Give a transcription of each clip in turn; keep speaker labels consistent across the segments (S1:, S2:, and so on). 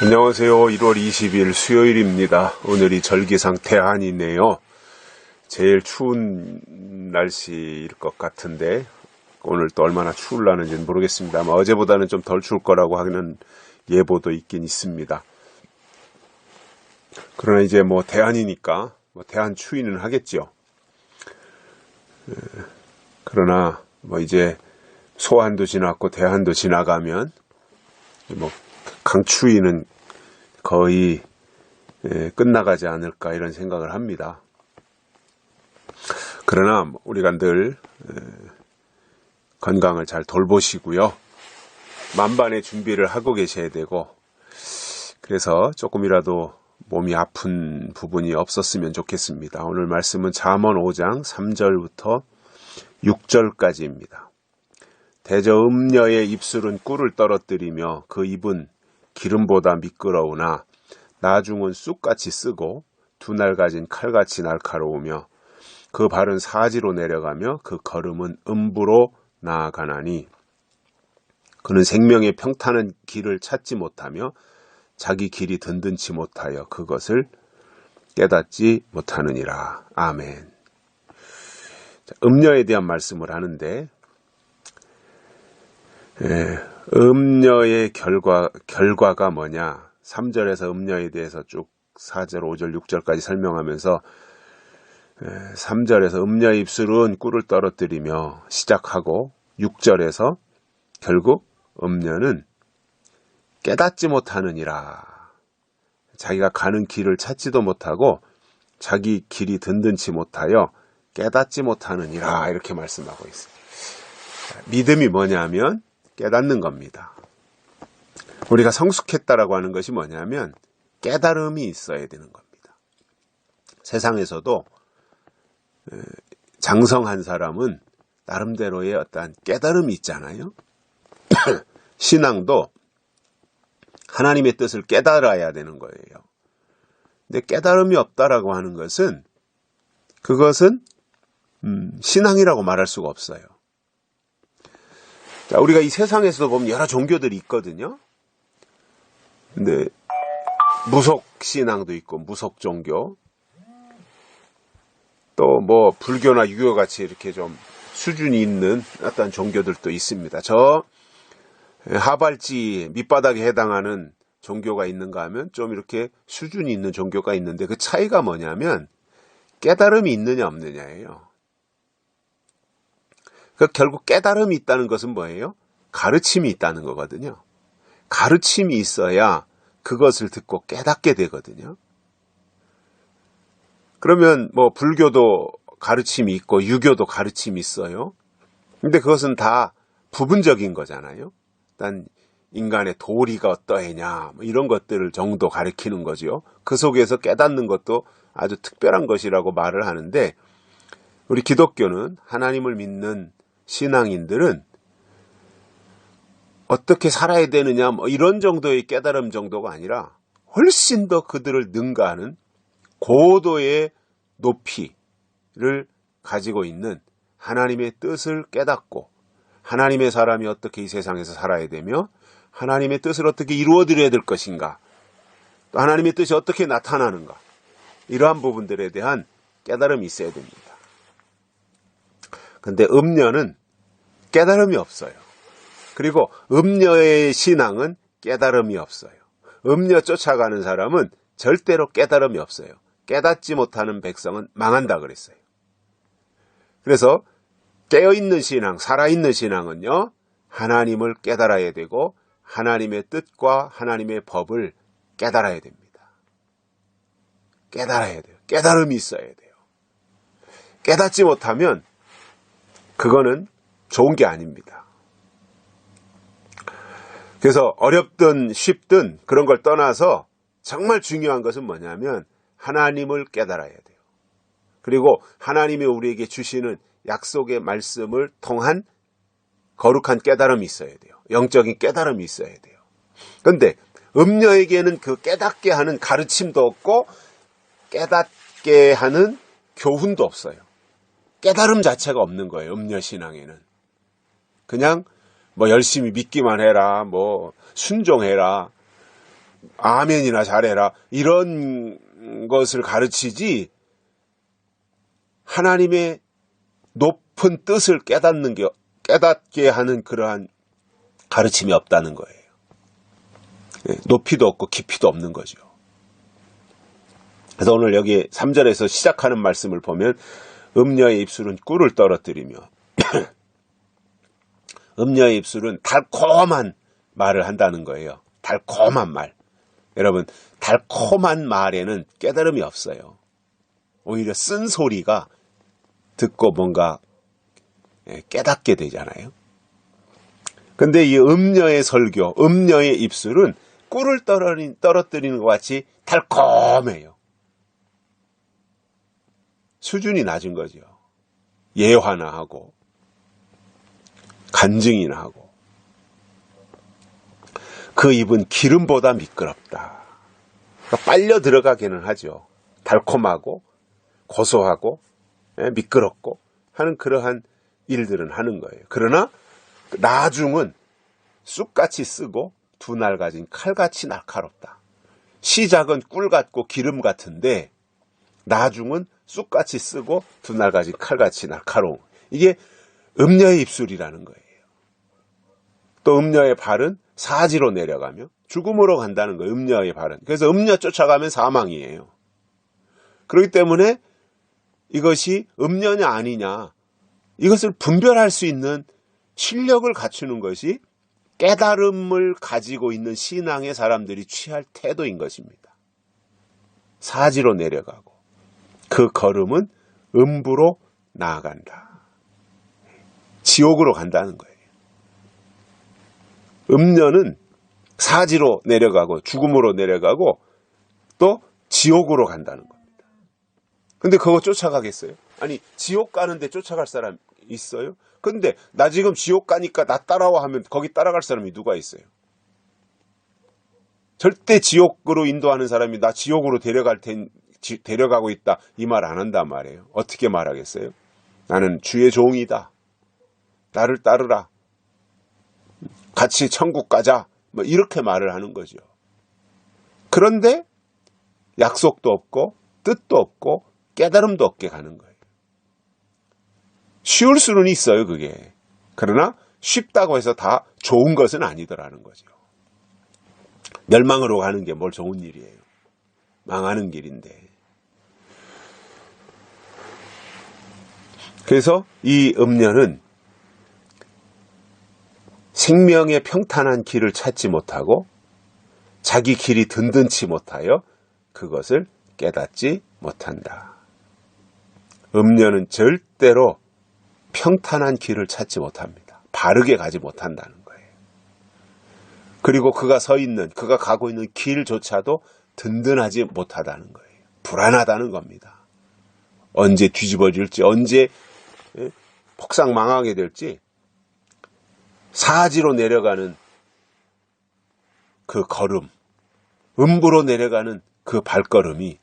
S1: 안녕하세요. 1월 20일 수요일입니다. 오늘이 절기상 대한이네요. 제일 추운 날씨일 것 같은데 오늘 또 얼마나 추울라는지는 모르겠습니다. 아마 어제보다는 좀 덜 추울 거라고 하는 예보도 있긴 있습니다. 그러나 이제 뭐 대한이니까 대한 추위는 하겠죠. 그러나 뭐 이제 소한도 지났고 대한도 지나가면 뭐 강추위는 거의 끝나가지 않을까 이런 생각을 합니다. 그러나 우리가 늘 건강을 잘 돌보시고요. 만반의 준비를 하고 계셔야 되고, 그래서 조금이라도 몸이 아픈 부분이 없었으면 좋겠습니다. 오늘 말씀은 잠언 5장 3절부터 6절까지입니다. 대저 음녀의 입술은 꿀을 떨어뜨리며 그 입은 기름보다 미끄러우나 나중은 쑥같이 쓰고 두 날 가진 칼같이 날카로우며 그 발은 사지로 내려가며 그 걸음은 음부로 나아가나니 그는 생명의 평탄한 길을 찾지 못하며 자기 길이 든든치 못하여 그것을 깨닫지 못하느니라. 아멘. 음녀에 대한 말씀을 하는데 음녀의 결과가 뭐냐? 3절에서 음녀에 대해서 쭉 4절, 5절, 6절까지 설명하면서 3절에서 음녀의 입술은 꿀을 떨어뜨리며 시작하고 6절에서 결국 음녀는 깨닫지 못하느니라. 자기가 가는 길을 찾지도 못하고 자기 길이 든든치 못하여 깨닫지 못하느니라 이렇게 말씀하고 있습니다. 믿음이 뭐냐면 깨닫는 겁니다. 우리가 성숙했다라고 하는 것이 뭐냐면 깨달음이 있어야 되는 겁니다. 세상에서도 장성한 사람은 나름대로의 어떤 깨달음이 있잖아요. 신앙도 하나님의 뜻을 깨달아야 되는 거예요. 근데 깨달음이 없다라고 하는 것은 그것은 신앙이라고 말할 수가 없어요. 자, 우리가 이 세상에서도 보면 여러 종교들이 있거든요. 근데 무속 신앙도 있고 무속 종교, 또 뭐 불교나 유교 같이 이렇게 좀 수준이 있는 어떤 종교들도 있습니다. 저 하발지 밑바닥에 해당하는 종교가 있는가 하면 좀 이렇게 수준이 있는 종교가 있는데 그 차이가 뭐냐면 깨달음이 있느냐 없느냐예요. 결국 깨달음이 있다는 것은 뭐예요? 가르침이 있다는 거거든요. 가르침이 있어야 그것을 듣고 깨닫게 되거든요. 그러면 뭐 불교도 가르침이 있고 유교도 가르침이 있어요. 근데 그것은 다 부분적인 거잖아요. 일단 인간의 도리가 어떠하냐 뭐 이런 것들을 정도 가르치는 거죠. 그 속에서 깨닫는 것도 아주 특별한 것이라고 말을 하는데 우리 기독교는 하나님을 믿는 신앙인들은 어떻게 살아야 되느냐 뭐 이런 정도의 깨달음 정도가 아니라 훨씬 더 그들을 능가하는 고도의 높이를 가지고 있는 하나님의 뜻을 깨닫고 하나님의 사람이 어떻게 이 세상에서 살아야 되며 하나님의 뜻을 어떻게 이루어드려야 될 것인가, 또 하나님의 뜻이 어떻게 나타나는가, 이러한 부분들에 대한 깨달음이 있어야 됩니다. 근데 음녀는 깨달음이 없어요. 그리고 음녀의 신앙은 깨달음이 없어요. 음녀 쫓아가는 사람은 절대로 깨달음이 없어요. 깨닫지 못하는 백성은 망한다 그랬어요. 그래서 깨어있는 신앙, 살아있는 신앙은요, 하나님을 깨달아야 되고 하나님의 뜻과 하나님의 법을 깨달아야 됩니다. 깨달아야 돼요. 깨달음이 있어야 돼요. 깨닫지 못하면 그거는 좋은 게 아닙니다. 그래서 어렵든 쉽든 그런 걸 떠나서 정말 중요한 것은 뭐냐면 하나님을 깨달아야 돼요. 그리고 하나님이 우리에게 주시는 약속의 말씀을 통한 거룩한 깨달음이 있어야 돼요. 영적인 깨달음이 있어야 돼요. 그런데 음녀에게는 그 깨닫게 하는 가르침도 없고 깨닫게 하는 교훈도 없어요. 깨달음 자체가 없는 거예요. 음녀 신앙에는. 그냥 뭐 열심히 믿기만 해라, 뭐 순종해라, 아멘이나 잘해라 이런 것을 가르치지 하나님의 높은 뜻을 깨닫게 하는 그러한 가르침이 없다는 거예요. 높이도 없고 깊이도 없는 거죠. 그래서 오늘 여기 3절에서 시작하는 말씀을 보면 음녀의 입술은 꿀을 떨어뜨리며 음녀의 입술은 달콤한 말을 한다는 거예요. 달콤한 말. 여러분, 달콤한 말에는 깨달음이 없어요. 오히려 쓴 소리가 듣고 뭔가 깨닫게 되잖아요. 근데 이 음녀의 설교, 음녀의 입술은 꿀을 떨어뜨리는 것 같이 달콤해요. 수준이 낮은 거죠. 예화나 하고 간증이나 하고 그 입은 기름보다 미끄럽다. 그러니까 빨려 들어가기는 하죠. 달콤하고 고소하고 미끄럽고 하는 그러한 일들은 하는 거예요. 그러나 나중은 쑥같이 쓰고 두 날 가진 칼같이 날카롭다. 시작은 꿀 같고 기름 같은데 나중은 쑥같이 쓰고 두 날 가진 칼같이 날카로운, 이게 음녀의 입술이라는 거예요. 또 음녀의 발은 사지로 내려가며 죽음으로 간다는 거예요. 음녀의 발은. 그래서 음녀 쫓아가면 사망이에요. 그렇기 때문에 이것이 음녀냐 아니냐, 이것을 분별할 수 있는 실력을 갖추는 것이 깨달음을 가지고 있는 신앙의 사람들이 취할 태도인 것입니다. 사지로 내려가고 그 걸음은 음부로 나아간다. 지옥으로 간다는 거예요. 음녀는 사지로 내려가고 죽음으로 내려가고 또 지옥으로 간다는 겁니다. 근데 그거 쫓아가겠어요? 아니, 지옥 가는데 쫓아갈 사람 있어요? 근데 나 지금 지옥 가니까 나 따라와 하면 거기 따라갈 사람이 누가 있어요? 절대 지옥으로 인도하는 사람이 나 지옥으로 데려가고 있다 이 말 안 한단 말이에요. 어떻게 말하겠어요? 나는 주의 종이다. 나를 따르라. 같이 천국 가자. 뭐 이렇게 말을 하는 거죠. 그런데 약속도 없고 뜻도 없고 깨달음도 없게 가는 거예요. 쉬울 수는 있어요, 그게. 그러나 쉽다고 해서 다 좋은 것은 아니더라는 거죠. 멸망으로 가는 게 뭘 좋은 일이에요. 망하는 길인데. 그래서 이 음녀는 생명의 평탄한 길을 찾지 못하고 자기 길이 든든치 못하여 그것을 깨닫지 못한다. 음녀는 절대로 평탄한 길을 찾지 못합니다. 바르게 가지 못한다는 거예요. 그리고 그가 가고 있는 길조차도 든든하지 못하다는 거예요. 불안하다는 겁니다. 언제 뒤집어질지, 언제 폭삭 망하게 될지, 사지로 내려가는 그 걸음, 음부로 내려가는 그 발걸음이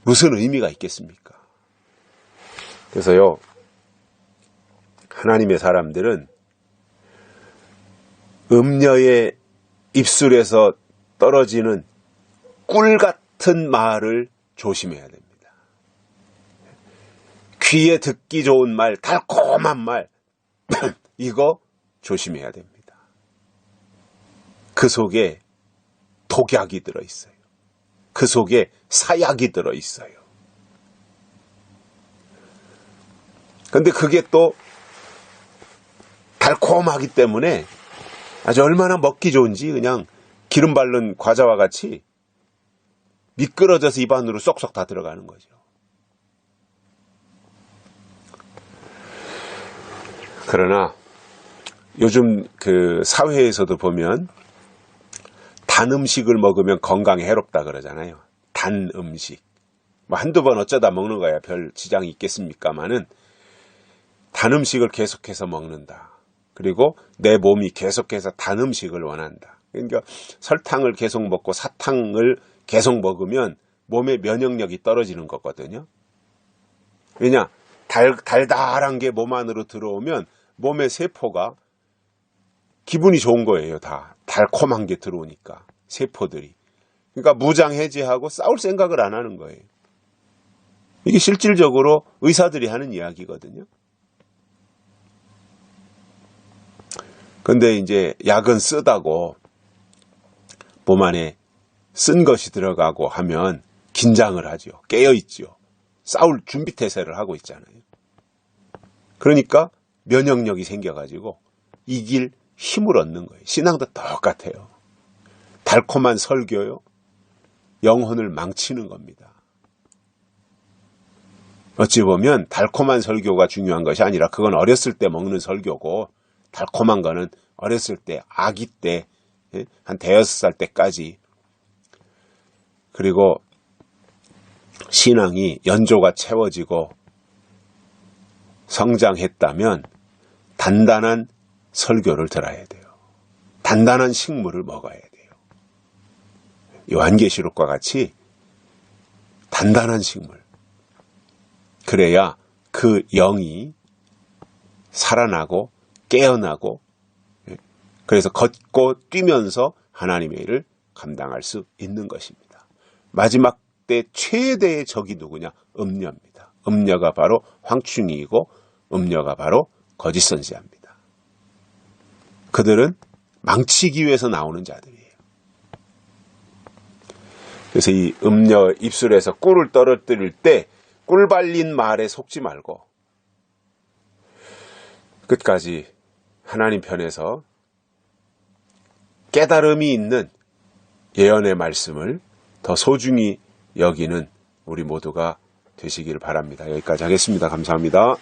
S1: 무슨 의미가 있겠습니까? 그래서요, 하나님의 사람들은 음녀의 입술에서 떨어지는 꿀 같은 말을 조심해야 됩니다. 귀에 듣기 좋은 말, 달콤한 말, 이거 조심해야 됩니다. 그 속에 독약이 들어있어요. 그 속에 사약이 들어있어요. 근데 그게 또 달콤하기 때문에 아주 얼마나 먹기 좋은지 그냥 기름 바른 과자와 같이 미끄러져서 입 안으로 쏙쏙 다 들어가는 거죠. 그러나 요즘 그 사회에서도 보면 단 음식을 먹으면 건강에 해롭다 그러잖아요. 단 음식. 뭐 한두 번 어쩌다 먹는 거야 별 지장이 있겠습니까마는 단 음식을 계속해서 먹는다. 그리고 내 몸이 계속해서 단 음식을 원한다. 그러니까 설탕을 계속 먹고 사탕을 계속 먹으면 몸의 면역력이 떨어지는 거거든요. 왜냐? 달달한 게 몸 안으로 들어오면 몸의 세포가 기분이 좋은 거예요. 다 달콤한 게 들어오니까. 세포들이. 그러니까 무장해제하고 싸울 생각을 안 하는 거예요. 이게 실질적으로 의사들이 하는 이야기거든요. 근데 이제 약은 쓰다고 몸 안에 쓴 것이 들어가고 하면 긴장을 하죠. 깨어있죠. 싸울 준비태세를 하고 있잖아요. 그러니까 면역력이 생겨가지고 이길 힘을 얻는 거예요. 신앙도 똑같아요. 달콤한 설교요. 영혼을 망치는 겁니다. 어찌 보면 달콤한 설교가 중요한 것이 아니라 그건 어렸을 때 먹는 설교고 달콤한 거는 어렸을 때 아기 때 한 대여섯 살 때까지 그리고 신앙이 연조가 채워지고 성장했다면 단단한 설교를 들어야 돼요. 단단한 식물을 먹어야 돼요. 요한계시록과 같이 단단한 식물. 그래야 그 영이 살아나고 깨어나고 그래서 걷고 뛰면서 하나님의 일을 감당할 수 있는 것입니다. 마지막 때 최대의 적이 누구냐? 음녀입니다. 음녀가 바로 황충이이고 음녀가 바로 거짓 선지자입니다. 그들은 망치기 위해서 나오는 자들이에요. 그래서 이 음녀 입술에서 꿀을 떨어뜨릴 때 꿀 발린 말에 속지 말고 끝까지 하나님 편에서 깨달음이 있는 예언의 말씀을 더 소중히 여기는 우리 모두가 되시기를 바랍니다. 여기까지 하겠습니다. 감사합니다.